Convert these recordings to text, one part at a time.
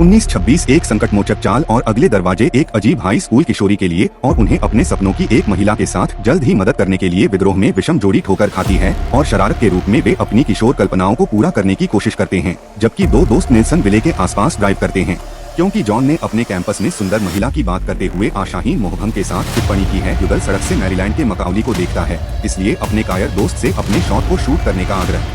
1926 एक संकटमोचक चाल और अगले दरवाजे एक अजीब हाई स्कूल किशोरी के लिए और उन्हें अपने सपनों की एक महिला के साथ जल्द ही मदद करने के लिए विद्रोह में विषम जोड़ी ठोकर खाती है और शरारत के रूप में वे अपनी किशोर कल्पनाओं को पूरा करने की कोशिश करते हैं, जबकि दो दोस्त नेल्सन विले के आसपास ड्राइव करते हैं। क्योंकि जॉन ने अपने कैंपस में सुंदर महिला की बात करते हुए आशाहीन मोहभंग के साथ टिप्पणी की है, युगल सड़क से मैरीलैंड के मकाउली को देखता है, इसलिए अपने कायर दोस्त से अपने शॉट को शूट करने का आग्रह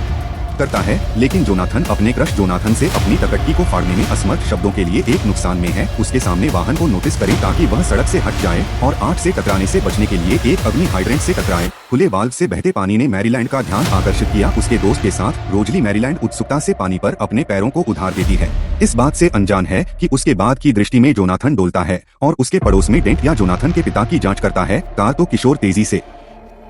करता है। लेकिन जोनाथन अपने क्रश जोनाथन से अपनी तकट्टी को फाड़ने में असमर्थ शब्दों के लिए एक नुकसान में है, उसके सामने वाहन को नोटिस करे ताकि वह सड़क से हट जाए और आग से टकराने से बचने के लिए एक अग्नि हाइड्रेंट से टकराए। खुले वाल्व से बहते पानी ने मैरीलैंड का ध्यान आकर्षित किया उसके दोस्त के साथ। रोजली मैरीलैंड उत्सुकता से पानी पर अपने पैरों को उधार देती है, इस बात से अनजान है कि उसके बाद की दृष्टि में जोनाथन डोलता है और उसके पड़ोस में डेंट या जोनाथन के पिता की जांच करता है। कार तो किशोर तेजी से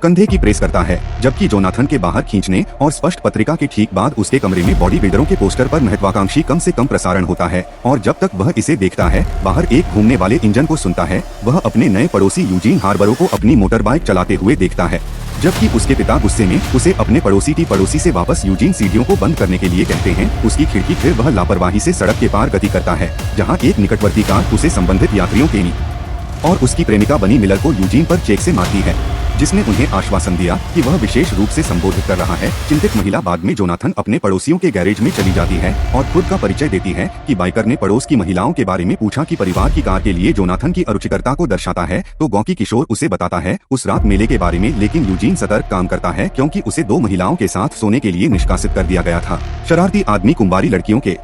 कंधे की प्रेस करता है, जबकि जोनाथन के बाहर खींचने और स्पष्ट पत्रिका के ठीक बाद उसके कमरे में बॉडी बिल्डरों के पोस्टर पर महत्वाकांक्षी कम से कम प्रसारण होता है और जब तक वह इसे देखता है, बाहर एक घूमने वाले इंजन को सुनता है, वह अपने नए पड़ोसी यूजीन हार्बरो को अपनी मोटर बाइक चलाते हुए देखता है, जबकि उसके पिता गुस्से में उसे अपने पड़ोसी से वापस यूजीन सीढ़ियों को बंद करने के लिए कहते हैं। उसकी खिड़की फिर वह लापरवाही से सड़क के पार गति करता है, जहाँ एक निकटवर्ती कार उसे संबंधित यात्रियों केनी और उसकी प्रेमिका बनी मिलर को यूजीन पर चेक से मारती है, जिसने उन्हें आश्वासन दिया कि वह विशेष रूप से संबोधित कर रहा है। चिंतित महिला बाद में जोनाथन अपने पड़ोसियों के गैरेज में चली जाती है और खुद का परिचय देती है कि बाइकर ने पड़ोस की महिलाओं के बारे में पूछा कि परिवार की कार के लिए जोनाथन की अरुचिकरता को दर्शाता है, तो गौकी किशोर उसे बताता है उस रात मेले के बारे में। लेकिन यूजीन सतर्क काम करता है क्योंकि उसे दो महिलाओं के साथ सोने के लिए निष्कासित कर दिया गया था। शरारती आदमी कुंवारी लड़कियों के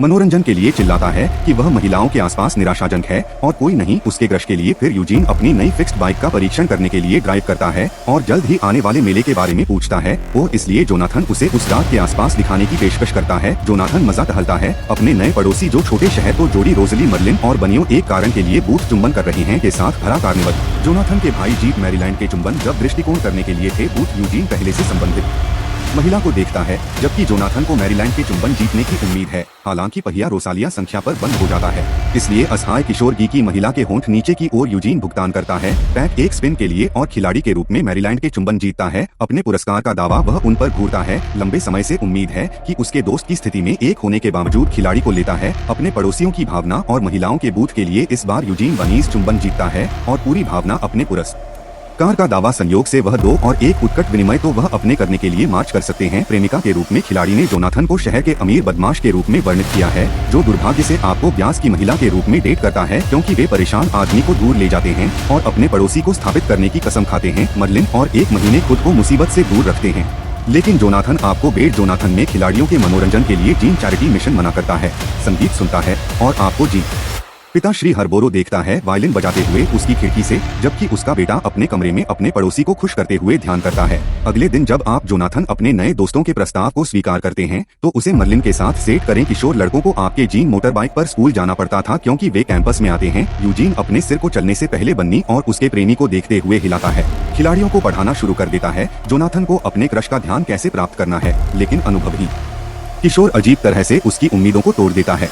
मनोरंजन के लिए चिल्लाता है कि वह महिलाओं के आसपास निराशाजनक है और कोई नहीं उसके क्रश के लिए। फिर यूजीन अपनी नई फिक्स्ड बाइक का परीक्षण करने के लिए ड्राइव करता है और जल्द ही आने वाले मेले के बारे में पूछता है, वो इसलिए जोनाथन उसे उस रात के आसपास दिखाने की पेशकश करता है। जोनाथन मजा टहलता है अपने नए पड़ोसी जो छोटे शहर को जोड़ी रोजली मर्लिन और बनियो एक कारण के लिए बूथ चुंबन कर रही हैं के साथ भरा कार्निवल। जोनाथन के भाई जीत मैरीलैंड के चुंबन जब दृष्टिकोण करने के लिए थे, बूथ यूजीन पहले से संबंधित महिला को देखता है, जबकि जोनाथन को मैरीलैंड के चुंबन जीतने की उम्मीद है। हालांकि पहिया रोसालिया संख्या पर बंद हो जाता है, इसलिए असहाय किशोर की महिला के होंठ नीचे की ओर यूजीन भुगतान करता है पैक एक स्पिन के लिए और खिलाड़ी के रूप में मैरीलैंड के चुंबन जीतता है। अपने पुरस्कार का दावा वह उन पर घूरता है। लंबे समय से उम्मीद है कि उसके दोस्त की स्थिति में एक होने के बावजूद खिलाड़ी को लेता है। अपने पड़ोसियों की भावना और महिलाओं के बूथ के लिए इस बार यूजीन वनीस चुंबन जीतता है और पूरी भावना अपने पुरस्कार का दावा संयोग से वह 2 और 1 उत्कट विनिमय तो वह अपने करने के लिए मार्च कर सकते हैं। प्रेमिका के रूप में खिलाड़ी ने जोनाथन को शहर के अमीर बदमाश के रूप में वर्णित किया है, जो दुर्भाग्य से आपको ब्याज की महिला के रूप में डेट करता है क्योंकि वे परेशान आदमी को दूर ले जाते हैं और अपने पड़ोसी को स्थापित करने की कसम खाते हैं। मर्लिन और 1 महीने खुद को मुसीबत से दूर रखते हैं, लेकिन जोनाथन आपको बेट जोनाथन में खिलाड़ियों के मनोरंजन के लिए जीन चैरिटी मिशन मना करता है, संगीत सुनता है और आपको जी पिता श्री हरबोरो देखता है वायलिन बजाते हुए उसकी खिड़की से, जबकि उसका बेटा अपने कमरे में अपने पड़ोसी को खुश करते हुए ध्यान करता है। अगले दिन जब आप जोनाथन अपने नए दोस्तों के प्रस्ताव को स्वीकार करते हैं, तो उसे मर्लिन के साथ सेट करें। किशोर लड़कों को आपके जीन मोटर बाइक पर स्कूल जाना पड़ता था क्योंकि वे कैंपस में आते हैं। यूजीन अपने सिर को चलने से पहले बन्नी और उसके प्रेमी को देखते हुए हिलाता है, खिलाड़ियों को पढ़ाना शुरू कर देता है जोनाथन को अपने क्रश का ध्यान कैसे प्राप्त करना है। लेकिन अनुभवी किशोर अजीब तरह से उसकी उम्मीदों को तोड़ देता है।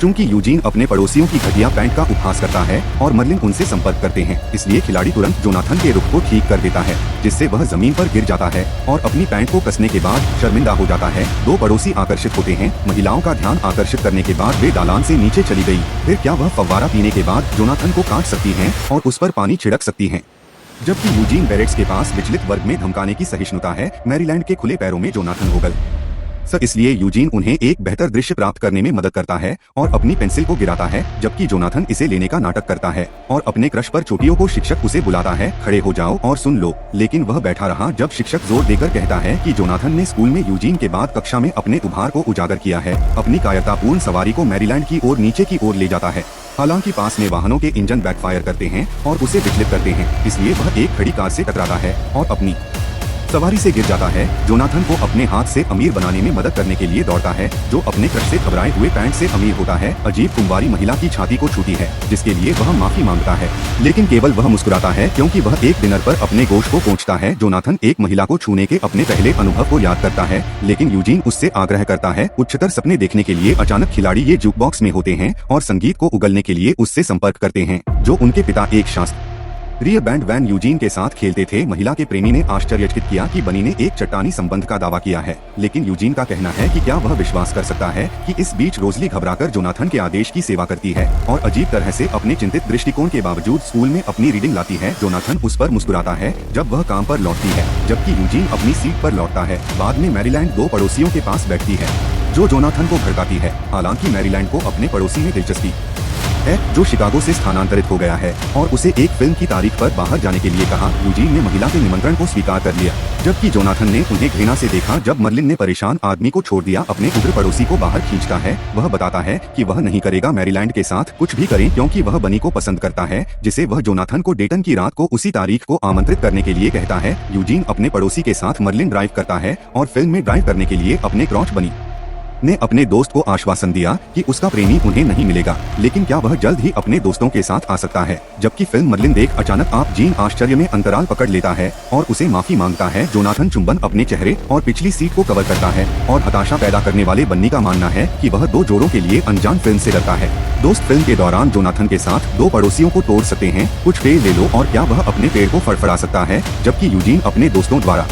चूंकि यूजीन अपने पड़ोसियों की घटिया पैंट का उपहास करता है और मर्लिन उनसे संपर्क करते हैं, इसलिए खिलाड़ी तुरंत जोनाथन के रुख को ठीक कर देता है, जिससे वह जमीन पर गिर जाता है और अपनी पैंट को कसने के बाद शर्मिंदा हो जाता है। 2 पड़ोसी आकर्षित होते हैं। महिलाओं का ध्यान आकर्षित करने के बाद वे दालान से नीचे चली गई। फिर क्या वह फव्वारा पीने के बाद जोनाथन को काट सकती हैं और उस पर पानी छिड़क सकती हैं, जबकि यूजीन बैरेट्स के पास विचलित वर्ग में धमकाने की सहिष्णुता है। मैरीलैंड के खुले पैरों में जोनाथन होगल इसलिए यूजीन उन्हें एक बेहतर दृश्य प्राप्त करने में मदद करता है और अपनी पेंसिल को गिराता है, जबकि जोनाथन इसे लेने का नाटक करता है और अपने क्रश पर चोटियों को शिक्षक उसे बुलाता है, खड़े हो जाओ और सुन लो। लेकिन वह बैठा रहा जब शिक्षक जोर देकर कहता है कि जोनाथन ने स्कूल में यूजीन के बाद कक्षा में अपने उभार को उजागर किया है। अपनी कायरतापूर्ण सवारी को मैरीलैंड की ओर नीचे की ओर ले जाता है। हालांकि पास में वाहनों के इंजन बैकफायर करते हैं और उसे विचलित करते हैं, इसलिए वह एक खड़ी कार से टकराता है और अपनी सवारी से गिर जाता है। जोनाथन को अपने हाथ से अमीर बनाने में मदद करने के लिए दौड़ता है, जो अपने क्रश से घबराए हुए पैंट से अमीर होता है। अजीब कुंवारी महिला की छाती को छूती है, जिसके लिए वह माफी मांगता है, लेकिन केवल वह मुस्कुराता है क्योंकि वह एक डिनर पर अपने गोश्त को पोंछता है। जोनाथन एक महिला को छूने के अपने पहले अनुभव को याद करता है, लेकिन यूजीन उससे आग्रह करता है उच्चतर सपने देखने के लिए। अचानक खिलाड़ी ये जुकबॉक्स में होते हैं और संगीत को उगलने के लिए उससे संपर्क करते हैं, जो उनके पिता एक शास्त्र रियर बैंड वैन यूजीन के साथ खेलते थे। महिला के प्रेमी ने आश्चर्यचकित किया कि बनी ने एक चट्टानी संबंध का दावा किया है, लेकिन यूजीन का कहना है कि क्या वह विश्वास कर सकता है कि इस बीच रोजली घबराकर जोनाथन के आदेश की सेवा करती है और अजीब तरह से अपने चिंतित दृष्टिकोण के बावजूद स्कूल में अपनी रीडिंग लाती है। जोनाथन उस पर मुस्कुराता है जब वह काम पर लौटती है, जबकि यूजीन अपनी सीट पर लौटता है। बाद में मैरीलैंड दो पड़ोसियों के पास बैठती है जो जोनाथन को भड़काती है। हालांकि मैरीलैंड को अपने पड़ोसी में दिलचस्पी है जो शिकागो से स्थानांतरित हो गया है और उसे एक फिल्म की तारीख पर बाहर जाने के लिए कहा। यूजीन ने महिला के निमंत्रण को स्वीकार कर लिया, जबकि जोनाथन ने उन्हें घृणा से देखा जब मर्लिन ने परेशान आदमी को छोड़ दिया। अपने उग्र पड़ोसी को बाहर खींचता है। वह बताता है कि वह नहीं करेगा मैरीलैंड के साथ कुछ भी करें क्योंकि वह बनी को पसंद करता है, जिसे वह जोनाथन को डेटन की रात को उसी तारीख को आमंत्रित करने के लिए कहता है। यूजीन अपने पड़ोसी के साथ मर्लिन ड्राइव करता है और फिल्म में ड्राइव करने के लिए अपने क्रॉच बनी ने अपने दोस्त को आश्वासन दिया कि उसका प्रेमी उन्हें नहीं मिलेगा, लेकिन क्या वह जल्द ही अपने दोस्तों के साथ आ सकता है। जबकि फिल्म मर्लिन देख अचानक आप जीन आश्चर्य में अंतराल पकड़ लेता है और उसे माफी मांगता है। जोनाथन चुंबन अपने चेहरे और पिछली सीट को कवर करता है और हताशा पैदा करने वाले बन्नी का मानना है कि वह दो जोड़ों के लिए अनजान फिल्म से डरता है। दोस्त फिल्म के दौरान जोनाथन के साथ दो पड़ोसियों को तोड़ सकते हैं, कुछ पेड़ ले लो और क्या वह अपने पेड़ को फड़फड़ा सकता है, जबकि यूजीन अपने दोस्तों द्वारा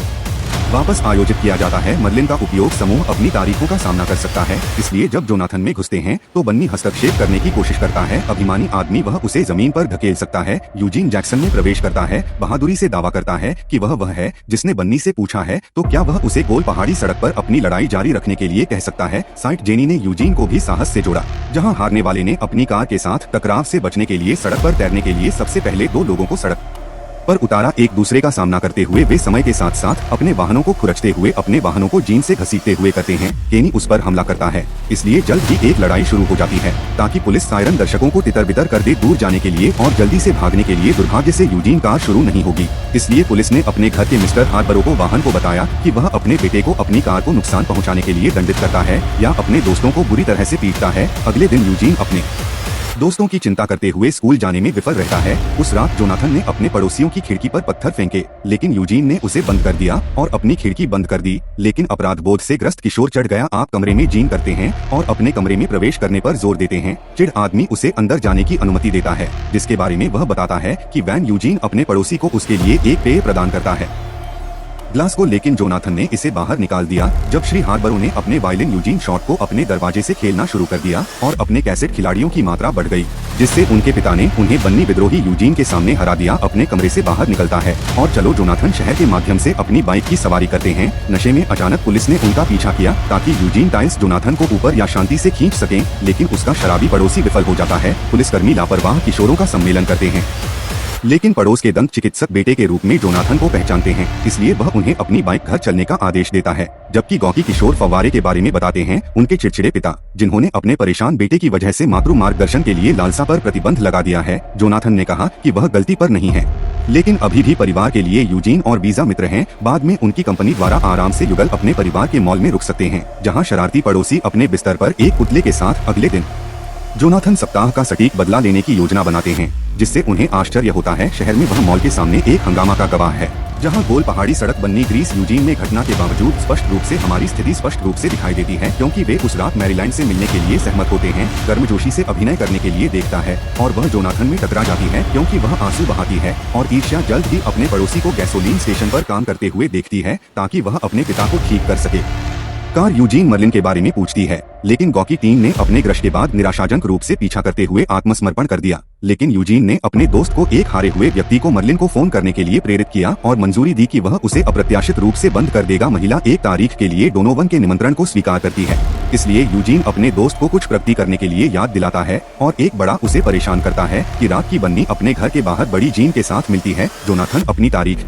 वापस आयोजित किया जाता है। मर्लिन का उपयोग समूह अपनी तारीखों का सामना कर सकता है, इसलिए जब जोनाथन में घुसते हैं तो बन्नी हस्तक्षेप करने की कोशिश करता है। अभिमानी आदमी वह उसे जमीन पर धकेल सकता है। यूजीन जैक्सन में प्रवेश करता है, बहादुरी से दावा करता है कि वह है जिसने बन्नी से पूछा है तो क्या वह उसे गोल पहाड़ी सड़क पर अपनी लड़ाई जारी रखने के लिए कह सकता है। साइट जेनी ने यूजीन को भी साहस से जोड़ा, जहाँ हारने वाले ने अपनी कार के साथ टकराव से बचने के लिए सड़क पर तैरने के लिए सबसे पहले दो लोगों को सड़क पर उतारा। एक दूसरे का सामना करते हुए वे समय के साथ साथ अपने वाहनों को खुरचते हुए अपने वाहनों को जीन से घसीटते हुए करते हैं। केनी उस पर हमला करता है, इसलिए जल्द ही एक लड़ाई शुरू हो जाती है ताकि पुलिस सायरन दर्शकों को तितर बितर कर दे दूर जाने के लिए और जल्दी से भागने के लिए। दुर्भाग्य से यूजीन कार शुरू नहीं होगी, इसलिए पुलिस ने अपने घर के मिस्टर हार्बरो को वाहन को बताया कि वह अपने बेटे को अपनी कार को नुकसान पहुँचाने के लिए दंडित करता है या अपने दोस्तों को बुरी तरह से पीटता है। अगले दिन यूजीन अपने दोस्तों की चिंता करते हुए स्कूल जाने में विफल रहता है। उस रात जोनाथन ने अपने पड़ोसियों की खिड़की पर पत्थर फेंके, लेकिन यूजीन ने उसे बंद कर दिया और अपनी खिड़की बंद कर दी। लेकिन अपराध बोध से ग्रस्त किशोर चढ़ गया। आप कमरे में जीन करते हैं और अपने कमरे में प्रवेश करने पर जोर देते हैं। चिढ़ आदमी उसे अंदर जाने की अनुमति देता है, जिसके बारे में वह बताता है कि वैन यूजीन अपने पड़ोसी को उसके लिए एक पेय प्रदान करता है ग्लास को, लेकिन जोनाथन ने इसे बाहर निकाल दिया। जब श्री हार्बरो ने अपने वायलिन यूजीन शॉट को अपने दरवाजे से खेलना शुरू कर दिया और अपने कैसेट खिलाड़ियों की मात्रा बढ़ गई, जिससे उनके पिता ने उन्हें बन्नी विद्रोही यूजीन के सामने हरा दिया। अपने कमरे से बाहर निकलता है और चलो जोनाथन शहर के माध्यम से अपनी बाइक की सवारी करते हैं। नशे में अचानक पुलिस ने उनका पीछा किया ताकि यूजीन टाइल्स जोनाथन को ऊपर या शांति से खींच सकें, लेकिन उसका शराबी पड़ोसी विफल हो जाता है। पुलिसकर्मी लापरवाह किशोरों का सम्मेलन करते हैं, लेकिन पड़ोस के दंत चिकित्सक बेटे के रूप में जोनाथन को पहचानते हैं, इसलिए वह उन्हें अपनी बाइक घर चलने का आदेश देता है। जबकि गौकी किशोर फव्वारे के बारे में बताते हैं, उनके चिड़चिड़े पिता जिन्होंने अपने परेशान बेटे की वजह से मातृ मार्गदर्शन के लिए लालसा पर प्रतिबंध लगा दिया है। जोनाथन ने कहा कि वह गलती पर नहीं है, लेकिन अभी भी परिवार के लिए यूजीन और वीजा मित्र हैं। बाद में उनकी कंपनी द्वारा आराम से युगल अपने परिवार के मॉल में रुक सकते हैं, जहाँ शरारती पड़ोसी अपने बिस्तर पर एक पुतले के साथ। अगले दिन जोनाथन सप्ताह का सटीक बदला लेने की योजना बनाते हैं, जिससे उन्हें आश्चर्य होता है। शहर में वह मॉल के सामने एक हंगामा का गवाह है, जहां गोल पहाड़ी सड़क बन्नी ग्रीस यूजीन में घटना के बावजूद स्पष्ट रूप से हमारी स्थिति स्पष्ट रूप से दिखाई देती है, क्योंकि वे उस रात मैरीलैंड से मिलने के लिए सहमत होते हैं। गर्मजोशी से अभिनय करने के लिए देखता है और वह जोनाथन में टकरा जाती है क्योंकि वह आंसू बहाती है और ईर्ष्या जल्द ही अपने पड़ोसी को गैसोलीन स्टेशन पर काम करते हुए देखती है ताकि वह अपने पिता को ठीक कर सके। कार यूजीन मर्लिन के बारे में पूछती है, लेकिन गौकी टीम ने अपने क्रश के बाद निराशाजनक रूप से पीछा करते हुए आत्मसमर्पण कर दिया। लेकिन यूजीन ने अपने दोस्त को एक हारे हुए व्यक्ति को मर्लिन को फोन करने के लिए प्रेरित किया और मंजूरी दी कि वह उसे अप्रत्याशित रूप से बंद कर देगा। महिला एक तारीख के लिए डोनोवन के निमंत्रण को स्वीकार करती है, इसलिए यूजीन अपने दोस्त को कुछ प्रगति करने के लिए याद दिलाता है और एक बड़ा उसे परेशान करता है कि रात की बन्नी अपने घर के बाहर बड़ी जीन के साथ मिलती है। जोनाथन अपनी तारीख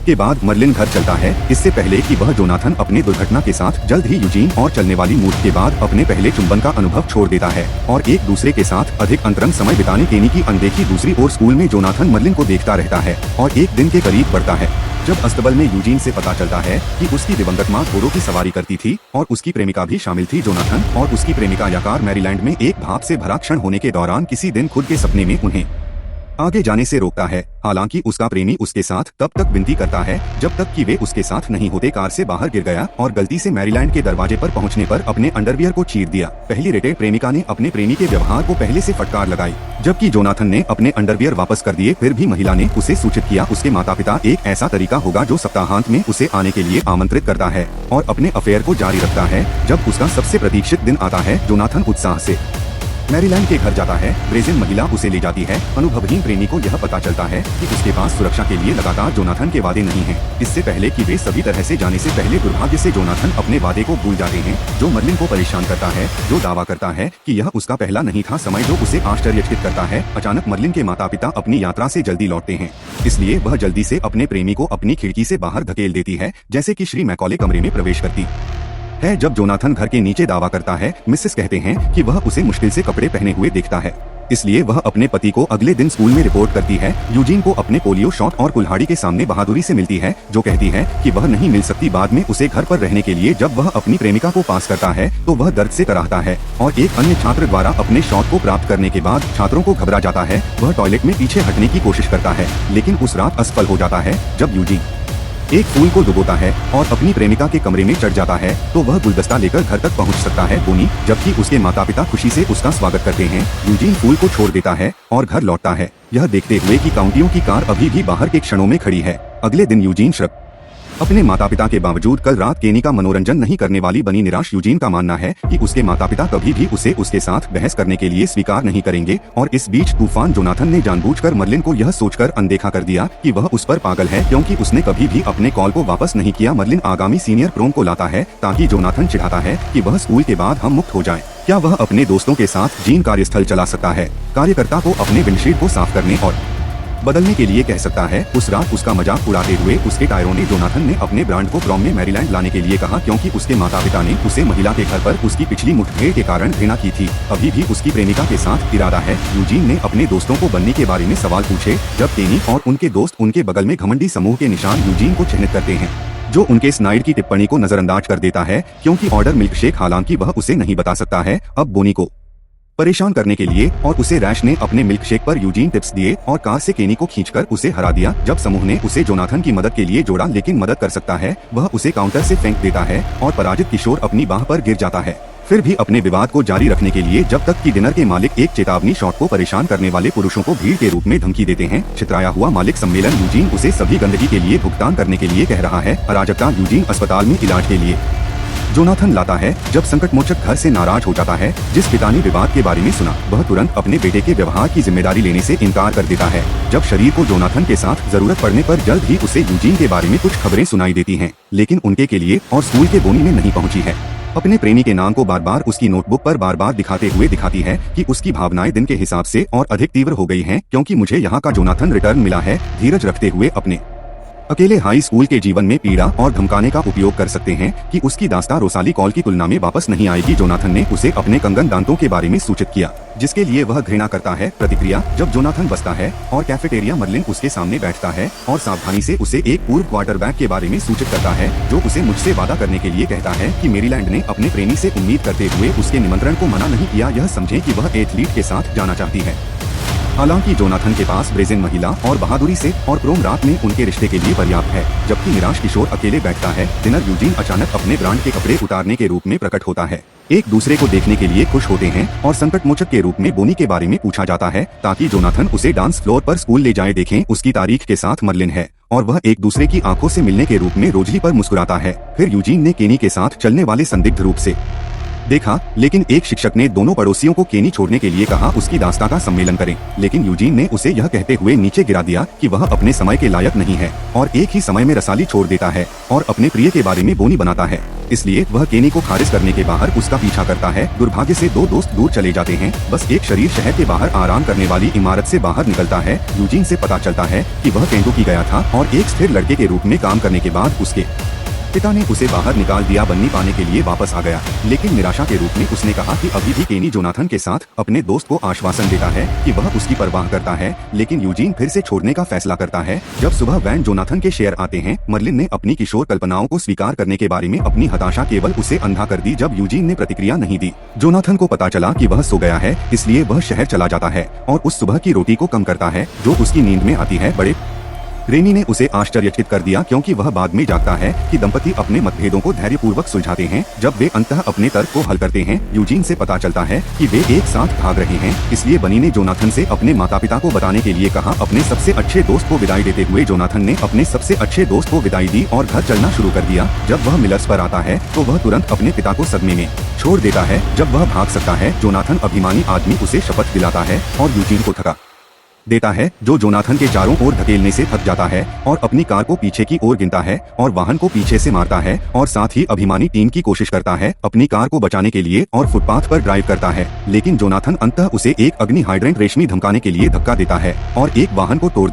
के बाद मर्लिन घर चलता है, इससे पहले कि वह जोनाथन अपने दुर्घटना के साथ जल्द ही यूजीन और चलने वाली मूर्त के बाद अपने पहले चुंबन का अनुभव छोड़ देता है और एक दूसरे के साथ अधिक अंतरंग समय बिताने केनी की अनदेखी। दूसरी ओर स्कूल में जोनाथन मर्लिन को देखता रहता है और एक दिन के करीब बढ़ता है जब अस्तबल में यूजीन से पता चलता है कि उसकी दिवंगत मां घोड़ों की सवारी करती थी और उसकी प्रेमिका भी शामिल थी। जोनाथन और उसकी प्रेमिका याकार मैरीलैंड में एक भाप से भरा क्षण होने के दौरान किसी दिन खुद के सपने में उन्हें आगे जाने से रोकता है। हालांकि उसका प्रेमी उसके साथ तब तक विनती करता है जब तक कि वे उसके साथ नहीं होते। कार से बाहर गिर गया और गलती से मैरीलैंड के दरवाजे पर पहुंचने पर अपने अंडरवियर को चीर दिया। पहली रेटेड प्रेमिका ने अपने प्रेमी के व्यवहार को पहले से फटकार लगाई, जबकि जोनाथन ने अपने अंडरवियर वापस कर दिए। फिर भी महिला ने उसे सूचित किया उसके माता पिता एक ऐसा तरीका होगा जो सप्ताहांत में उसे आने के लिए आमंत्रित करता है और अपने अफेयर को जारी रखता है। जब उसका सबसे प्रतीक्षित दिन आता है, जोनाथन उत्साह से मैरीलैंड के घर जाता है। ब्रेजिन महिला उसे ले जाती है। अनुभवहीन प्रेमी को यह पता चलता है कि उसके पास सुरक्षा के लिए लगातार जोनाथन के वादे नहीं हैं। इससे पहले कि वे सभी तरह से जाने से पहले दुर्भाग्य से जोनाथन अपने वादे को भूल जाते हैं, जो मर्लिन को परेशान करता है, जो दावा करता है कि यह उसका पहला नहीं था समय जो उसे आश्चर्यचकित करता है। अचानक मर्लिन के माता पिता अपनी यात्रा से जल्दी लौटते हैं, इसलिए वह जल्दी से अपने प्रेमी को अपनी खिड़की से बाहर धकेल देती है, जैसे कि श्री मैकॉले कमरे में प्रवेश करती है। जब जोनाथन घर के नीचे दावा करता है, मिसेस कहते हैं कि वह उसे मुश्किल से कपड़े पहने हुए देखता है, इसलिए वह अपने पति को अगले दिन स्कूल में रिपोर्ट करती है। यूजीन को अपने पोलियो शॉट और कुल्हाड़ी के सामने बहादुरी से मिलती है, जो कहती है कि वह नहीं मिल सकती। बाद में उसे घर पर रहने के लिए जब वह अपनी प्रेमिका को पास करता है तो वह दर्द से कराहता है और एक अन्य छात्र द्वारा अपने शॉट को प्राप्त करने के बाद छात्रों को घबरा जाता है। वह टॉयलेट में पीछे हटने की कोशिश करता है, लेकिन उस रात असफल हो जाता है। जब यूजीन एक फूल को डुबोता है और अपनी प्रेमिका के कमरे में चढ़ जाता है तो वह गुलदस्ता लेकर घर तक पहुंच सकता है। बोनी, जबकि उसके माता पिता खुशी से उसका स्वागत करते हैं, यूजीन फूल को छोड़ देता है और घर लौटता है, यह देखते हुए कि काउंटियों की कार अभी भी बाहर के क्षणों में खड़ी है। अगले दिन यूजीन अपने माता पिता के बावजूद कल रात केनी का मनोरंजन नहीं करने वाली बनी निराश। यूजीन का मानना है कि उसके माता पिता कभी भी उसे उसके साथ बहस करने के लिए स्वीकार नहीं करेंगे और इस बीच तूफान जोनाथन ने जानबूझकर मर्लिन को यह सोचकर अनदेखा कर दिया कि वह उस पर पागल है, क्योंकि उसने कभी भी अपने कॉल को वापस नहीं किया। मर्लिन आगामी सीनियर प्रोम को लाता है ताकि जोनाथन चिढ़ाता है कि वह स्कूल के बाद हम मुक्त हो जाएं। क्या वह अपने दोस्तों के साथ जीन कार्यस्थल चला सकता है, कार्यकर्ता को अपने विंडशील्ड को साफ करने और बदलने के लिए कह सकता है। उस रात उसका मजाक उड़ाते हुए उसके टायरों ने जोनाथन ने अपने ब्रांड को प्रॉम में मैरीलैंड लाने के लिए कहा, क्योंकि उसके माता पिता ने उसे महिला के घर पर उसकी पिछली मुठभेड़ के कारण घृणा की थी। अभी भी उसकी प्रेमिका के साथ इरादा है। यूजीन ने अपने दोस्तों को बनने के बारे में सवाल पूछे, जब केनी और उनके दोस्त उनके बगल में घमंडी समूह के निशान यूजीन को चिन्हित करते हैं, जो उनके स्नाइड की टिप्पणी को नजरअंदाज कर देता है, क्योंकि ऑर्डर मिल्कशेक, हालांकि वह उसे नहीं बता सकता है। अब बोनी को परेशान करने के लिए और उसे रैश ने अपने मिल्कशेक पर यूजीन टिप्स दिए और कार से केनी को खींचकर उसे हरा दिया। जब समूह ने उसे जोनाथन की मदद के लिए जोड़ा, लेकिन मदद कर सकता है, वह उसे काउंटर से फेंक देता है और पराजित किशोर अपनी बाह पर गिर जाता है। फिर भी अपने विवाद को जारी रखने के लिए जब तक कि डिनर के मालिक एक चेतावनी शॉट को परेशान करने वाले पुरुषों को भीड़ के रूप में धमकी देते हैं। छितराया हुआ मालिक सम्मेलन यूजीन उसे सभी गंदगी के लिए भुगतान करने के लिए कह रहा है। अराजकता, यूजीन अस्पताल में इलाज के लिए जोनाथन लाता है। जब संकटमोचक घर से नाराज हो जाता है, जिस पिता ने विवाद के बारे में सुना, वह तुरंत अपने बेटे के व्यवहार की जिम्मेदारी लेने से इनकार कर देता है। जब शरीर को जोनाथन के साथ जरूरत पड़ने पर जल्द ही उसे यूजीन के बारे में कुछ खबरें सुनाई देती हैं, लेकिन उनके के लिए और स्कूल के बोनी में नहीं पहुंची है। अपने प्रेमी के नाम को बार बार उसकी नोटबुक पर बार बार दिखाते हुए दिखाती है कि उसकी भावनाएं दिन के हिसाब से और अधिक तीव्र हो गई हैं, क्योंकि मुझे यहाँ का जोनाथन रिटर्न मिला है। धीरज रखते हुए अपने अकेले हाई स्कूल के जीवन में पीड़ा और धमकाने का उपयोग कर सकते हैं कि उसकी दास्तां रोसाली कॉल की तुलना में वापस नहीं आएगी। जोनाथन ने उसे अपने कंगन दांतों के बारे में सूचित किया, जिसके लिए वह घृणा करता है। प्रतिक्रिया, जब जोनाथन बसता है और कैफेटेरिया मर्लिन उसके सामने बैठता है और सावधानी से उसे एक पूर्व क्वार्टरबैक के बारे में सूचित करता है, जो उसे मुझसे वादा करने के लिए कहता है कि मैरीलैंड ने अपने प्रेमी से उम्मीद करते हुए उसके निमंत्रण को मना नहीं किया। यह समझे कि वह एथलीट के साथ जाना चाहती है। हालांकि जोनाथन के पास ब्रेजिन महिला और बहादुरी से और प्रोम रात में उनके रिश्ते के लिए पर्याप्त है। जबकि निराश किशोर अकेले बैठता है। डिनर, यूजीन अचानक अपने ब्रांड के कपड़े उतारने के रूप में प्रकट होता है। एक दूसरे को देखने के लिए खुश होते हैं और संकटमोचक के रूप में बोनी के बारे में पूछा जाता है ताकि जोनाथन उसे डांस फ्लोर पर स्कूल ले जाए। देखें, उसकी तारीख के साथ मर्लिन है और वह एक दूसरे की आंखों से मिलने के रूप में रोजली पर मुस्कुराता है। फिर यूजीन ने केनी के साथ चलने वाले संदिग्ध रूप से देखा, लेकिन एक शिक्षक ने दोनों पड़ोसियों को केनी छोड़ने के लिए कहा उसकी दास्तां का सम्मेलन करें, लेकिन यूजीन ने उसे यह कहते हुए नीचे गिरा दिया कि वह अपने समय के लायक नहीं है और एक ही समय में रसाली छोड़ देता है और अपने प्रिय के बारे में बोनी बनाता है। इसलिए वह केनी को खारिज करने के बाहर उसका पीछा करता है। दुर्भाग्य से दो दोस्त दूर चले जाते हैं। बस एक शरीर शहर के बाहर आराम करने वाली इमारत से बाहर निकलता है। यूजीन से पता चलता है कि वह केंटुकी गया था और एक स्थिर लड़के के रूप में काम करने के बाद उसके पिता ने उसे बाहर निकाल दिया। बन्नी पाने के लिए वापस आ गया, लेकिन निराशा के रूप में उसने कहा कि अभी भी केनी जोनाथन के साथ अपने दोस्त को आश्वासन देता है कि वह उसकी परवाह करता है, लेकिन यूजीन फिर से छोड़ने का फैसला करता है। जब सुबह वैन जोनाथन के शेयर आते हैं, मर्लिन ने अपनी किशोर कल्पनाओं को स्वीकार करने के बारे में अपनी हताशा केवल उसे अंधा कर दी जब यूजीन ने प्रतिक्रिया नहीं दी। जोनाथन को पता चला कि वह सो गया है, इसलिए वह शहर चला जाता है और उस सुबह की रोटी को कम करता है जो उसकी नींद में आती है। बड़े रेनी ने उसे आश्चर्यचकित कर दिया क्योंकि वह बाद में जागता है कि दंपति अपने मतभेदों को धैर्यपूर्वक सुलझाते हैं। जब वे अंततः अपने तर्क को हल करते हैं, यूजीन से पता चलता है कि वे एक साथ भाग रहे हैं, इसलिए बनी ने जोनाथन से अपने माता पिता को बताने के लिए कहा। अपने सबसे अच्छे दोस्त को विदाई देते हुए जोनाथन ने अपने सबसे अच्छे दोस्त को विदाई दी और घर चलना शुरू कर दिया। जब वह मिलर्स पर आता है तो वह तुरंत अपने पिता को सदमे में छोड़ देता है। जब वह भाग सकता है, जोनाथन अभिमानी आदमी उसे शपथ दिलाता है और यूजीन को थका देता है, जो जोनाथन के चारों ओर धकेलने से थक जाता है और अपनी कार को पीछे की ओर गिनता है और वाहन को पीछे से मारता है और साथ ही अभिमानी टीम की कोशिश करता है अपनी कार को बचाने के लिए और फुटपाथ पर ड्राइव करता है, लेकिन जोनाथन अंततः उसे एक अग्नि हाइड्रेंट रेशमी धमकाने के लिए धक्का देता है और एक वाहन को तोड़